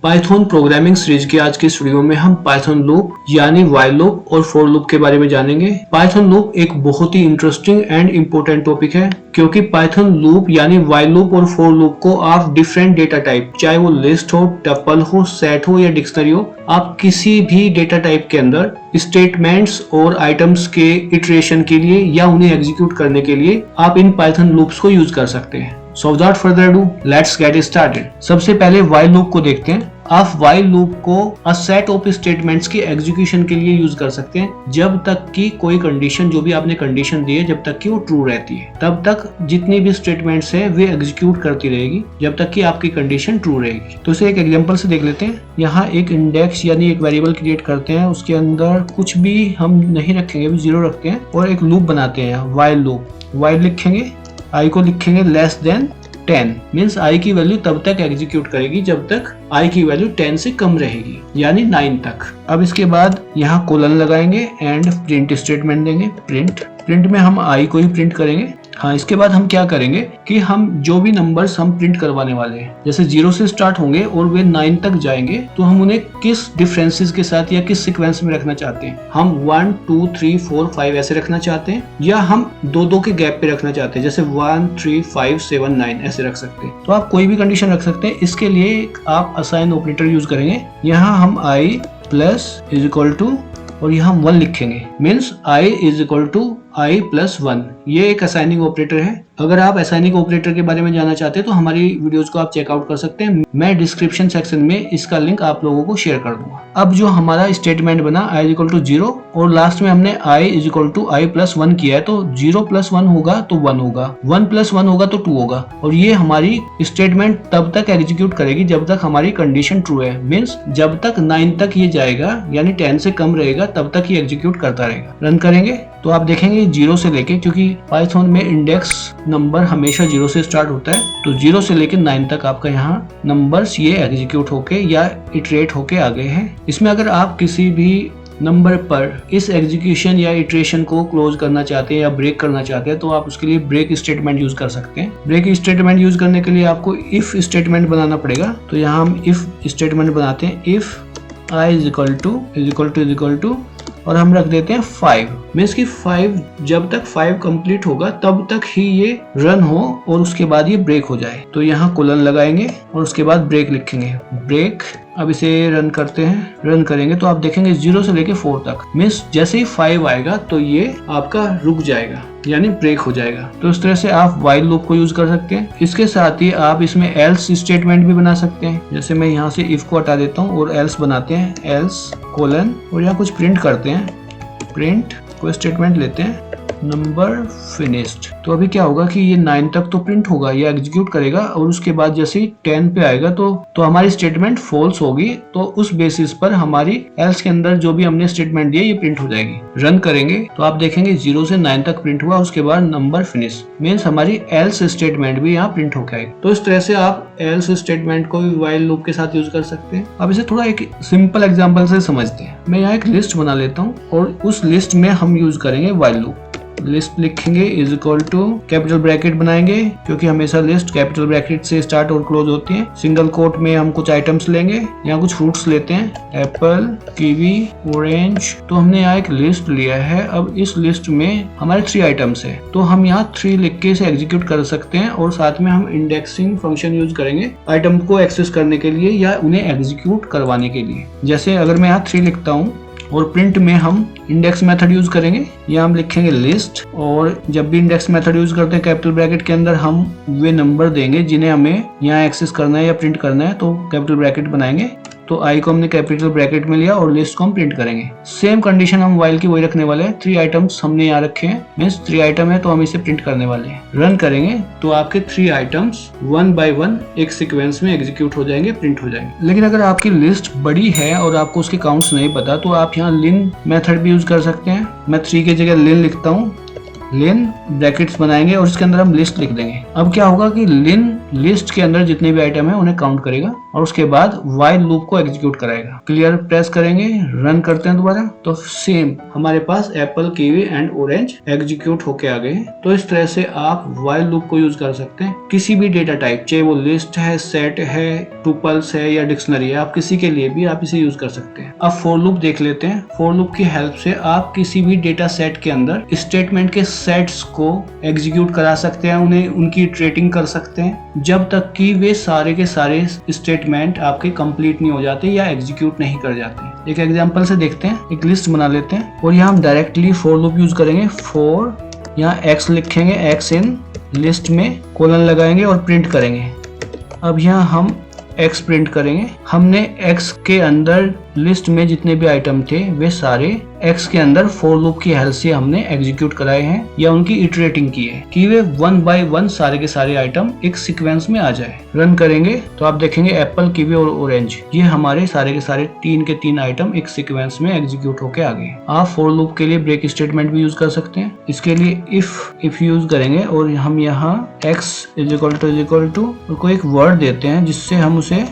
Python programming series की आज की इस वीडियो में हम पाइथन लूप यानी व्हाइल लूप और फॉर लूप के बारे में जानेंगे। पाइथन लूप एक बहुत ही इंटरेस्टिंग एंड इम्पोर्टेंट टॉपिक है क्योंकि पाइथन लूप यानी व्हाइल लूप और फॉर लूप को आप डिफरेंट डेटा टाइप, चाहे वो लिस्ट हो, टपल हो, सेट हो या डिक्शनरी हो, आप किसी भी डेटा टाइप के अंदर स्टेटमेंट्स और आइटम्स के इटरेशन के लिए या उन्हें एग्जीक्यूट करने के लिए आप इन पाइथन लूप्स को यूज कर सकते हैं। So without further ado, let's get started. सबसे पहले while लूप को देखते हैं। आप while लूप को a set of statements की एग्जीक्यूशन के लिए यूज कर सकते हैं जब तक कि कोई कंडीशन, जो भी आपने कंडीशन दी है, जब तक कि वो ट्रू रहती है तब तक जितनी भी स्टेटमेंट्स है वे एग्जीक्यूट करती रहेगी जब तक कि आपकी कंडीशन ट्रू रहेगी। तो इसे एक एग्जांपल से देख लेते हैं। यहाँ एक इंडेक्स यानी एक वेरिएबल क्रिएट करते हैं, उसके अंदर कुछ भी हम नहीं रखेंगे, अभी 0 रखते हैं और एक लूप बनाते हैं while लूप। while लिखेंगे, i को लिखेंगे लेस देन 10, मीन्स i की वैल्यू तब तक एग्जीक्यूट करेगी जब तक i की वैल्यू 10 से कम रहेगी, यानी 9 तक। अब इसके बाद यहाँ कोलन लगाएंगे एंड प्रिंट स्टेटमेंट देंगे। प्रिंट में हम i को ही प्रिंट करेंगे। हाँ, इसके बाद हम क्या करेंगे कि हम जो भी नंबर्स हम प्रिंट करवाने वाले हैं, जैसे 0 से स्टार्ट होंगे और वे 9 तक जाएंगे, तो हम उन्हें किस डिफरेंसेस के साथ या किस सीक्वेंस में रखना चाहते हैं। हम 1 2 3 4 5 ऐसे रखना चाहते हैं या हम 2 के गैप पे रखना चाहते हैं, जैसे 1 3 5 7 9 ऐसे रख सकते हैं। तो आप कोई भी कंडीशन रख सकते हैं। इसके लिए आप असाइन ऑपरेटर यूज करेंगे। यहाँ हम i plus is equal to और यहाँ 1 लिखेंगे, means i is equal to i plus 1। ये एक असाइनिंग ऑपरेटर है। अगर आप असाइनिंग ऑपरेटर के बारे में जानना चाहते हैं तो हमारी वीडियोस को आप चेकआउट कर सकते हैं। मैं डिस्क्रिप्शन सेक्शन में इसका लिंक आप लोगों को शेयर कर दूंगा। अब जो हमारा स्टेटमेंट बना i इज इक्वल टू 0 और लास्ट में हमने i is equal to i plus 1 किया है, तो 0 प्लस 1 होगा तो 1 होगा, 1 प्लस 1 होगा तो 2 होगा। और ये हमारी स्टेटमेंट तब तक एग्जीक्यूट करेगी जब तक हमारी कंडीशन ट्रू है, मीन्स जब तक 9 तक ये जाएगा यानी 10 से कम रहेगा तब तक ये एग्जीक्यूट करता रहेगा। रन करेंगे तो आप देखेंगे 0 से लेके, क्योंकि पाइथन में इंडेक्स नंबर हमेशा 0 से स्टार्ट होता है, तो 0 से लेके 9 तक आपका यहाँ नंबर्स ये एग्जीक्यूट होके या इटरेट होके आ गए हैं। इसमें अगर आप किसी भी नंबर पर इस एग्जीक्यूशन या इटरेशन को क्लोज करना चाहते हैं या ब्रेक करना चाहते हैं तो आप उसके लिए ब्रेक स्टेटमेंट यूज कर सकते हैं। ब्रेक स्टेटमेंट यूज करने के लिए आपको इफ स्टेटमेंट बनाना पड़ेगा। तो यहाँ हम इफ स्टेटमेंट बनाते हैं। If i is equal to और हम रख देते हैं 5, मीन्स कि 5 जब तक 5 कंप्लीट होगा तब तक ही ये रन हो और उसके बाद ये ब्रेक हो जाए। तो यहाँ कोलन लगाएंगे और उसके बाद ब्रेक लिखेंगे, ब्रेक। अब इसे रन करते हैं। रन करेंगे तो आप देखेंगे 0 से लेके 4 तक, मीन्स जैसे ही 5 आएगा तो ये आपका रुक जाएगा यानी ब्रेक हो जाएगा। तो इस तरह से आप व्हाइल लूप को यूज कर सकते हैं। इसके साथ ही आप इसमें एल्स स्टेटमेंट भी बना सकते हैं। जैसे मैं यहाँ से इफ को हटा देता हूँ और एल्स बनाते हैं, एल्स कोलन, और यहाँ कुछ प्रिंट करते हैं। प्रिंट को स्टेटमेंट लेते हैं, नंबर फिनिश्ड। तो अभी क्या होगा कि ये 9 तक तो प्रिंट होगा, ये एग्जीक्यूट करेगा और उसके बाद जैसे ही 10 पे आएगा तो हमारी स्टेटमेंट फॉल्स होगी। तो उस बेसिस पर हमारी एल्स के अंदर जो भी हमने स्टेटमेंट दिया ये प्रिंट हो जाएगी। रन करेंगे तो आप देखेंगे 0 से 9 तक प्रिंट हुआ, उसके बाद नंबर फिनिश, मीन्स हमारी एल्स स्टेटमेंट भी यहाँ प्रिंट होकर आएगी। तो इस तरह से आप एल्स स्टेटमेंट को भी व्हाइल लूप के साथ यूज कर सकते हैं। अब इसे थोड़ा एक सिंपल एग्जाम्पल से समझते हैं। मैं यहाँ एक लिस्ट बना लेता हूँ और उस लिस्ट में हम यूज करेंगे व्हाइल लूप। लिस्ट लिखेंगे is equal to, capital bracket बनाएंगे क्योंकि हमेशा लिस्ट कैपिटल ब्रैकेट से स्टार्ट और क्लोज होती है। सिंगल कोट में हम कुछ आइटम्स लेंगे, यहाँ कुछ फ्रूट्स लेते हैं, एप्पल, कीवी, ऑरेंज। तो हमने यहाँ एक लिस्ट लिया है। अब इस लिस्ट में हमारे 3 आइटम्स है, तो हम यहाँ 3 लिख के इसे एग्जीक्यूट कर सकते हैं और साथ में हम इंडेक्सिंग फंक्शन यूज करेंगे आइटम को एक्सेस करने के लिए या उन्हें एग्जीक्यूट करवाने के लिए। जैसे अगर मैं यहाँ 3 लिखता हूँ और प्रिंट में हम इंडेक्स मेथड यूज करेंगे, यहाँ हम लिखेंगे लिस्ट, और जब भी इंडेक्स मेथड यूज करते हैं कैपिटल ब्रैकेट के अंदर हम वे नंबर देंगे जिन्हें हमें यहाँ एक्सेस करना है या प्रिंट करना है, तो कैपिटल ब्रैकेट बनाएंगे। तो i को हमने कैपिटल ब्रैकेट में लिया और लिस्ट को हम प्रिंट करेंगे। सेम कंडीशन हम व्हाइल की वही रखने वाले हैं। 3 आइटम्स हमने यहाँ रखे हैं, मीन्स 3 आइटम है तो हम इसे प्रिंट करने वाले हैं। रन करेंगे तो आपके 3 आइटम्स 1 बाय 1 एक सीक्वेंस में एग्जीक्यूट हो जाएंगे, प्रिंट हो जाएंगे। लेकिन अगर आपकी लिस्ट बड़ी है और आपको उसके काउंट्स नहीं पता तो आप यहाँ लिन मेथड भी यूज कर सकते हैं। मैं 3 की जगह लिन लिखता हूँ, लिन ब्रैकेट्स बनाएंगे और इसके अंदर हम लिस्ट लिख देंगे। अब क्या होगा कि लिन लिस्ट के अंदर जितने भी आइटम है उन्हें काउंट करेगा और उसके बाद व्हाइल लूप को एग्जीक्यूट कराएगा। क्लियर प्रेस करेंगे, रन करते हैं दोबारा, तो सेम हमारे पास apple, kiwi and orange execute होके आ गए। तो इस तरह से आप व्हाइल लूप को यूज कर सकते हैं किसी भी डेटा टाइप, चाहे वो लिस्ट है, सेट है, टुपल्स है या डिक्शनरी है, आप किसी के लिए भी आप इसे यूज कर सकते हैं। अब फॉर लूप देख लेते हैं। फॉर लूप की हेल्प से आप किसी भी डेटा सेट के अंदर स्टेटमेंट के सेट्स को एग्जीक्यूट करा सकते हैं, उन्हें उनकी इटरेटिंग कर सकते हैं जब तक कि वे सारे के सारे स्टेटमेंट आपके कंप्लीट नहीं हो जाते या एग्जीक्यूट नहीं कर जाते। एक एग्जांपल से देखते हैं, एक लिस्ट बना लेते हैं और यहाँ हम डायरेक्टली फॉर लूप यूज करेंगे। फॉर, यहाँ एक्स लिखेंगे, एक्स इन लिस्ट में कोलन लगाएंगे और प्रिंट करेंगे। अब यहाँ हम एक्स प्रिंट करेंगे। हमने एक्स के अंदर लिस्ट में जितने भी आइटम थे वे सारे एक्स के अंदर फॉर लूप की हेल्प से हमने एग्जीक्यूट कराए हैं या उनकी इटरेटिंग की है कि वे वन बाय वन सारे के सारे आइटम एक सीक्वेंस में आ जाए। रन करेंगे तो आप देखेंगे एप्पल, कीवी और ऑरेंज ये हमारे सारे के सारे 3 के 3 आइटम एक सीक्वेंस में एग्जीक्यूट होके आ गए। आप फॉर लूप के लिए ब्रेक स्टेटमेंट भी यूज कर सकते हैं। इसके लिए इफ यूज करेंगे और हम यहाँ x इक्वल टू कोई एक वर्ड देते हैं जिससे हम उसे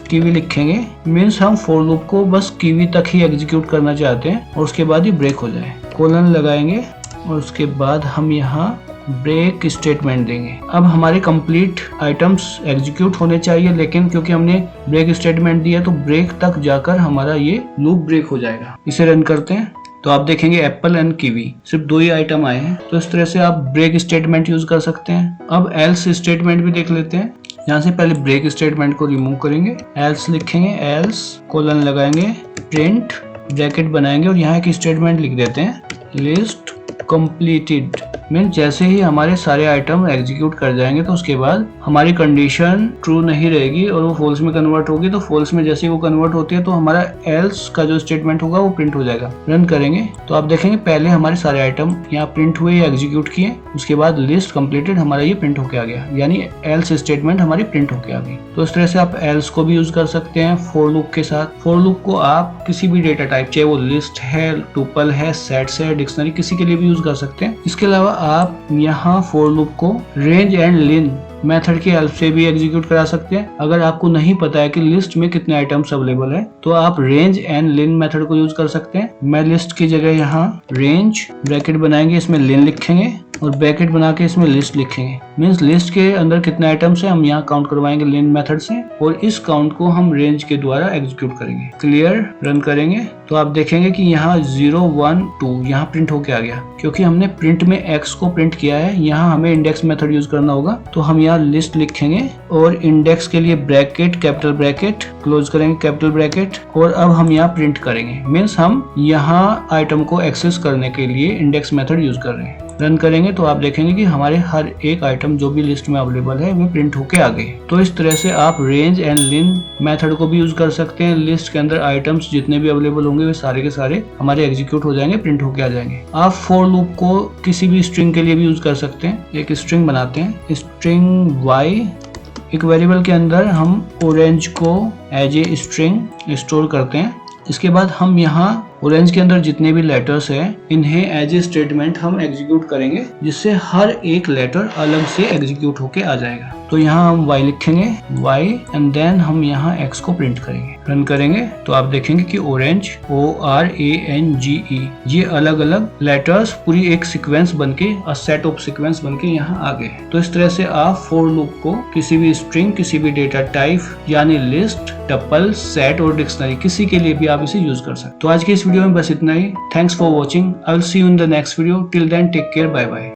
कीवी लिखेंगे। मीन्स हम फॉर लूप को बस कीवी तक ही एग्जीक्यूट करना चाहते हैं और उसके बाद ही ब्रेक हो जाए। कोलन लगाएंगे और उसके बाद हम यहाँ ब्रेक स्टेटमेंट देंगे। अब हमारे कंप्लीट आइटम्स एग्जीक्यूट होने चाहिए, लेकिन क्योंकि हमने ब्रेक स्टेटमेंट दिया तो ब्रेक तक जाकर हमारा ये लूप ब्रेक हो जाएगा। इसे रन करते हैं तो आप देखेंगे एप्पल एंड कीवी सिर्फ 2 ही आइटम आए हैं। तो इस तरह से आप ब्रेक स्टेटमेंट यूज कर सकते हैं। अब एल्स स्टेटमेंट भी देख लेते हैं। यहाँ से पहले ब्रेक स्टेटमेंट को रिमूव करेंगे, एल्स लिखेंगे, एल्स कोलन लगाएंगे, प्रिंट ब्रैकेट बनाएंगे और यहाँ एक स्टेटमेंट लिख देते हैं, लिस्ट कंप्लीटेड। मीन जैसे ही हमारे सारे आइटम एग्जीक्यूट कर जाएंगे तो उसके बाद हमारी कंडीशन ट्रू नहीं रहेगी और वो फॉल्स में कन्वर्ट होगी। तो फॉल्स में जैसे ही वो कन्वर्ट होती है तो हमारा एल्स का जो स्टेटमेंट होगा वो प्रिंट हो जाएगा। रन करेंगे तो आप देखेंगे पहले हमारे सारे आइटम यहाँ प्रिंट हुए या एग्जीक्यूट किए, उसके बाद लिस्ट कंप्लीटेड हमारा ये प्रिंट होके आ गया, यानी एल्स स्टेटमेंट हमारी प्रिंट होके आ गई। तो इस तरह से आप एल्स को भी यूज कर सकते हैं फॉर लूप के साथ। फॉर लूप को आप किसी भी डेटा टाइप, चाहे वो लिस्ट है, टुपल है, सेट्स है, डिक्शनरी, किसी के लिए भी यूज कर सकते हैं। इसके अलावा आप यहाँ फॉर लूप को रेंज एंड लिन मेथड की हेल्प से भी एग्जीक्यूट करा सकते हैं। अगर आपको नहीं पता है कि लिस्ट में कितने आइटम्स अवेलेबल है तो आप रेंज एंड लिन मेथड को यूज कर सकते हैं। मैं लिस्ट की जगह यहाँ रेंज ब्रैकेट बनाएंगे, इसमें लिन लिखेंगे और ब्रैकेट बना के इसमें लिस्ट लिखेंगे। मीन्स लिस्ट के अंदर कितने आइटम्स है हम यहाँ काउंट करवाएंगे लिन मेथड से और इस काउंट को हम रेंज के द्वारा एग्जीक्यूट करेंगे। क्लियर, रन करेंगे तो आप देखेंगे कि यहाँ 0, 1, 2 यहाँ प्रिंट होके आ गया क्योंकि हमने प्रिंट में x को प्रिंट किया है। यहाँ हमें इंडेक्स मेथड यूज करना होगा तो हम यहाँ लिस्ट लिखेंगे और इंडेक्स के लिए ब्रैकेट, कैपिटल ब्रैकेट, क्लोज करेंगे कैपिटल ब्रैकेट और अब हम यहाँ प्रिंट करेंगे। मीन्स हम यहाँ आइटम को एक्सेस करने के लिए इंडेक्स मेथड यूज कर रहे हैं। रन करेंगे तो आप देखेंगे कि हमारे हर एक आइटम जो भी लिस्ट में अवेलेबल है वो प्रिंट होके आ गए। तो इस तरह से आप रेंज एंड लिन मेथड को भी यूज कर सकते हैं। लिस्ट के अंदर आइटम्स जितने भी अवेलेबल होंगे वे सारे के सारे हमारे एग्जीक्यूट हो जाएंगे, प्रिंट होके आ जाएंगे। आप फॉर लूप को किसी भी स्ट्रिंग के लिए भी यूज कर सकते हैं। एक स्ट्रिंग बनाते हैं, स्ट्रिंग y, एक वेरिएबल के अंदर हम ऑरेंज को एज ए स्ट्रिंग स्टोर करते हैं। इसके बाद हम यहाँ ऑरेंज के अंदर जितने भी लेटर्स हैं इन्हें एज ए स्टेटमेंट हम एग्जीक्यूट करेंगे जिससे हर एक लेटर अलग से एग्जीक्यूट होके आ जाएगा। तो यहाँ हम y लिखेंगे, y एंड देन हम यहाँ x को प्रिंट करेंगे। रन करेंगे तो आप देखेंगे कि ऑरेंज, ORANGE, ये अलग अलग लेटर्स पूरी एक सीक्वेंस बनके, सेट ऑफ सीक्वेंस बनके यहाँ आ गए। तो इस तरह से आप फॉर लूप को किसी भी स्ट्रिंग, किसी भी डेटा टाइप यानी लिस्ट, टपल, सेट और डिक्शनरी किसी के लिए भी आप इसे यूज कर सकते। तो आज की इस वीडियो में बस इतना ही। Thanks for watching. I will see you in the next video. Till then take care, bye bye.